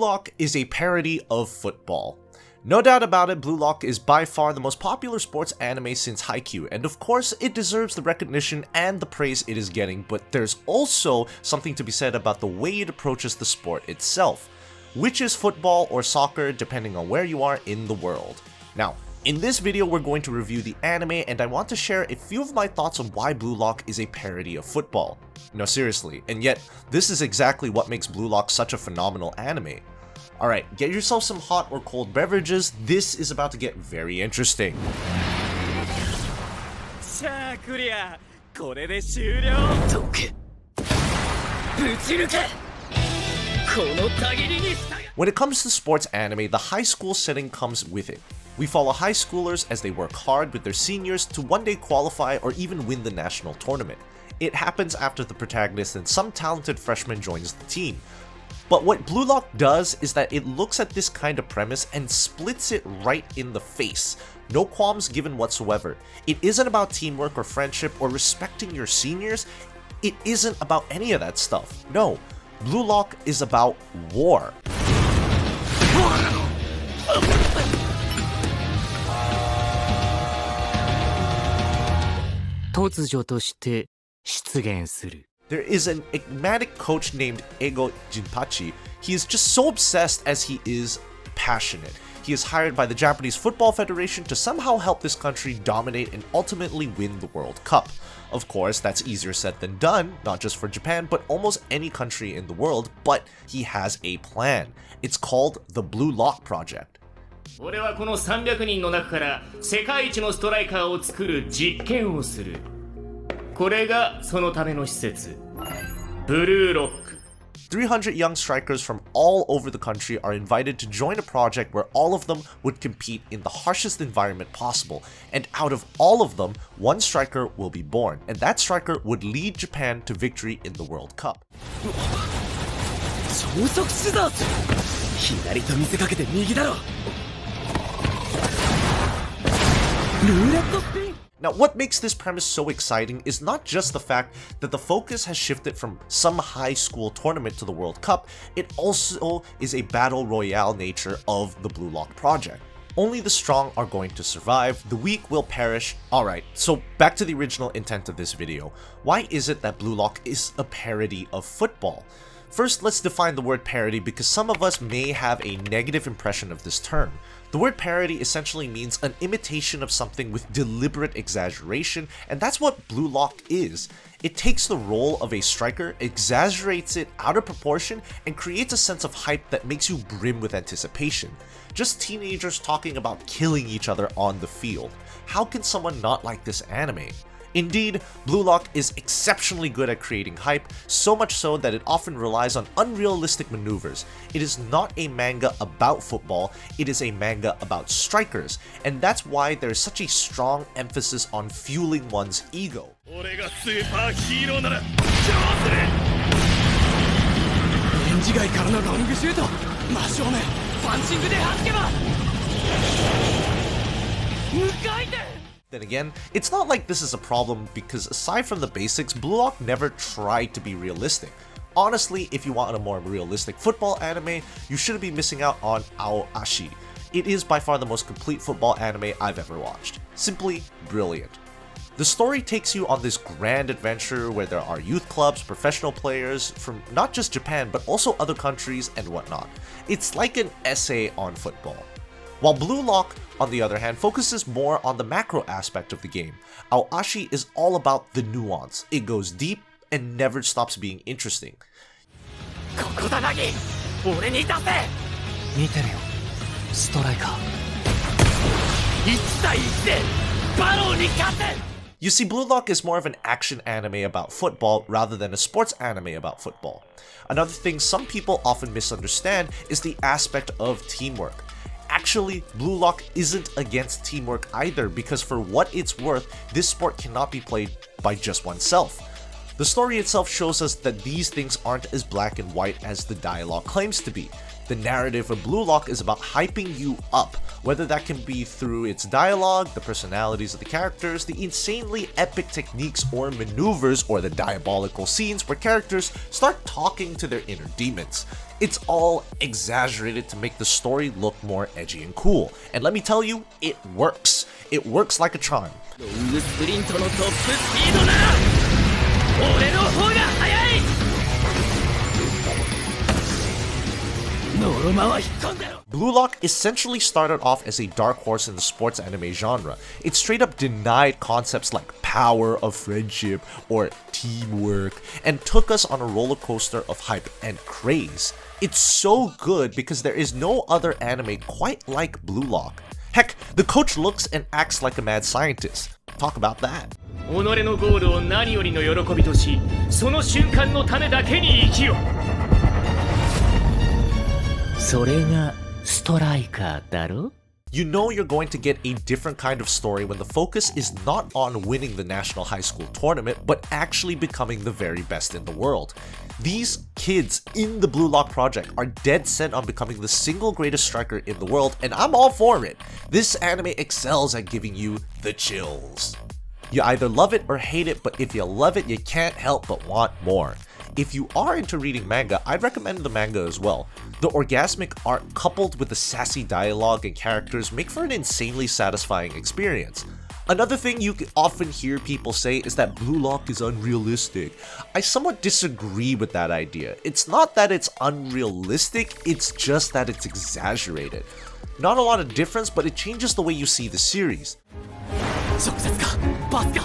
Blue Lock is a parody of football. No doubt about it, Blue Lock is by far the most popular sports anime since Haikyuu, and of course it deserves the recognition and the praise it is getting, but there's also something to be said about the way it approaches the sport itself, which is football or soccer depending on where you are in the world. Now, in this video we're going to review the anime, and I want to share a few of my thoughts on why Blue Lock is a parody of football. No, seriously, and yet this is exactly what makes Blue Lock such a phenomenal anime. Alright, get yourself some hot or cold beverages, this is about to get very interesting. When it comes to sports anime, the high school setting comes with it. We follow high schoolers as they work hard with their seniors to one day qualify or even win the national tournament. It happens after the protagonist and some talented freshman joins the team. But what Blue Lock does is that it looks at this kind of premise and splits it right in the face. No qualms given whatsoever. It isn't about teamwork or friendship or respecting your seniors. It isn't about any of that stuff. No, Blue Lock is about war. There is an enigmatic coach named Ego Jinpachi. He is just so obsessed as he is passionate. He is hired by the Japanese Football Federation to somehow help this country dominate and ultimately win the World Cup. Of course, that's easier said than done, not just for Japan, but almost any country in the world, but he has a plan. It's called the Blue Lock Project. 俺はこの300人の中から世界一のストライカーを作る実験をする。これがそのための施設、ブルーロック。300 young strikers from all over the country are invited to join a project where all of them would compete in the harshest environment possible, and out of all of them, one striker will be born, and that striker would lead Japan to victory in the World Cup. Now, what makes this premise so exciting is not just the fact that the focus has shifted from some high school tournament to the World Cup, it also is a battle royale nature of the Blue Lock project. Only the strong are going to survive, the weak will perish. Alright, so back to the original intent of this video. Why is it that Blue Lock is a parody of football? First, let's define the word parody because some of us may have a negative impression of this term. The word parody essentially means an imitation of something with deliberate exaggeration, and that's what Blue Lock is. It takes the role of a striker, exaggerates it out of proportion, and creates a sense of hype that makes you brim with anticipation. Just teenagers talking about killing each other on the field. How can someone not like this anime? Indeed, Blue Lock is exceptionally good at creating hype, so much so that it often relies on unrealistic maneuvers. It is not a manga about football, it is a manga about strikers, and that's why there is such a strong emphasis on fueling one's ego. Then again, it's not like this is a problem because aside from the basics, Blue Lock never tried to be realistic. Honestly, if you want a more realistic football anime, you shouldn't be missing out on Aoashi. It is by far the most complete football anime I've ever watched. Simply brilliant. The story takes you on this grand adventure where there are youth clubs, professional players from not just Japan but also other countries and whatnot. It's like an essay on football. While Blue Lock, on the other hand, focuses more on the macro aspect of the game, Aoashi is all about the nuance. It goes deep and never stops being interesting. You see, Blue Lock is more of an action anime about football rather than a sports anime about football. Another thing some people often misunderstand is the aspect of teamwork. Actually, Blue Lock isn't against teamwork either because for what it's worth, this sport cannot be played by just oneself. The story itself shows us that these things aren't as black and white as the dialogue claims to be. The narrative of Blue Lock is about hyping you up, whether that can be through its dialogue, the personalities of the characters, the insanely epic techniques or maneuvers, or the diabolical scenes where characters start talking to their inner demons. It's all exaggerated to make the story look more edgy and cool. And let me tell you, it works. It works like a charm. Blue Lock essentially started off as a dark horse in the sports anime genre. It straight up denied concepts like power of friendship or teamwork and took us on a roller coaster of hype and craze. It's so good because there is no other anime quite like Blue Lock. Heck, the coach looks and acts like a mad scientist. Talk about that. 己のゴールを何よりの喜びとし、その瞬間のためだけに生きよ。それがストライカーだろ? You know you're going to get a different kind of story when the focus is not on winning the national high school tournament, but actually becoming the very best in the world. These kids in the Blue Lock project are dead set on becoming the single greatest striker in the world, and I'm all for it. This anime excels at giving you the chills. You either love it or hate it, but if you love it, you can't help but want more. If you are into reading manga, I'd recommend the manga as well. The orgasmic art coupled with the sassy dialogue and characters make for an insanely satisfying experience. Another thing you often hear people say is that Blue Lock is unrealistic. I somewhat disagree with that idea. It's not that it's unrealistic, it's just that it's exaggerated. Not a lot of difference, but it changes the way you see the series. 直接かパスか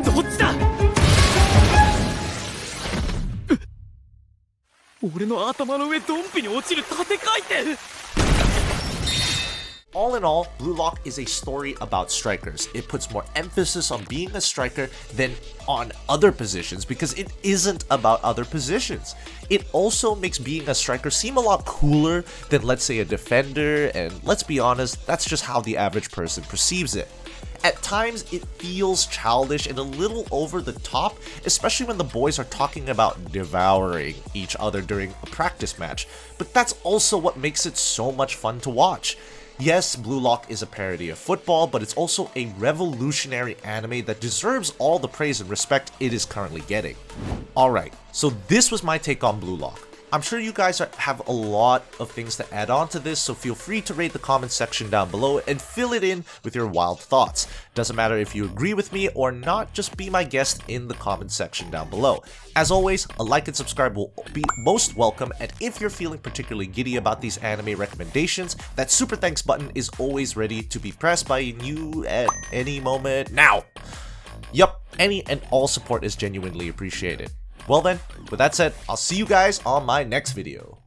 どっちだ俺の頭の上ドンピに落ちる縦回転 All in all, Blue Lock is a story about strikers. It puts more emphasis on being a striker than on other positions because it isn't about other positions. It also makes being a striker seem a lot cooler than, let's say, a defender, and let's be honest, that's just how the average person perceives it. At times, it feels childish and a little over the top, especially when the boys are talking about devouring each other during a practice match, but that's also what makes it so much fun to watch. Yes, Blue Lock is a parody of football, but it's also a revolutionary anime that deserves all the praise and respect it is currently getting. Alright, so this was my take on Blue Lock. I'm sure you guys have a lot of things to add on to this, so feel free to rate the comment section down below and fill it in with your wild thoughts. Doesn't matter if you agree with me or not, just be my guest in the comment section down below. As always, a like and subscribe will be most welcome, and if you're feeling particularly giddy about these anime recommendations, that super thanks button is always ready to be pressed by you at any moment now. Yup, any and all support is genuinely appreciated. Well then, with that said, I'll see you guys on my next video.